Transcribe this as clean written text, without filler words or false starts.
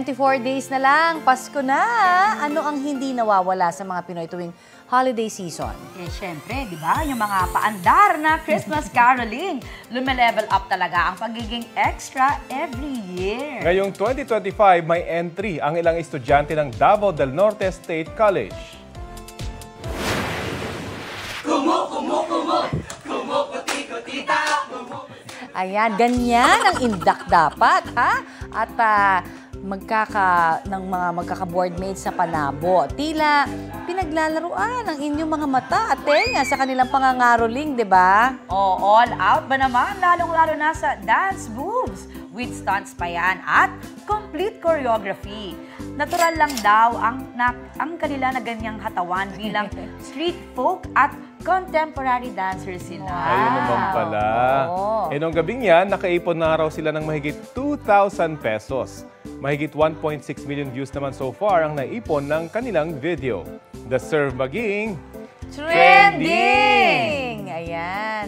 24 days na lang, Pasko na. Ano ang hindi nawawala sa mga Pinoy tuwing holiday season? Eh, syempre, di ba? Yung mga paandar na Christmas caroling. Lume-level up talaga ang pagiging extra every year. Ngayong 2025, may entry ang ilang estudyante ng Davao del Norte State College. Ayan, ganyan ang indak dapat, ha? At magkaka-boardmates sa Panabo. Tila pinaglalaruan ang inyong mga mata at tenga sa kanilang pangangaroling, di ba? Oh, all out ba naman? Lalong-lalo na sa dance moves. With stunts pa yan at complete choreography. Natural lang daw ang kanila na ganyang hatawan bilang street folk at contemporary dancers sila. Ayun naman pala. Oo. Nung gabing yan, nakaipon na raw sila ng mahigit 2,000 pesos. Mahigit 1.6 million views naman so far ang naipon ng kanilang video. The serve maging Trending! Ayan.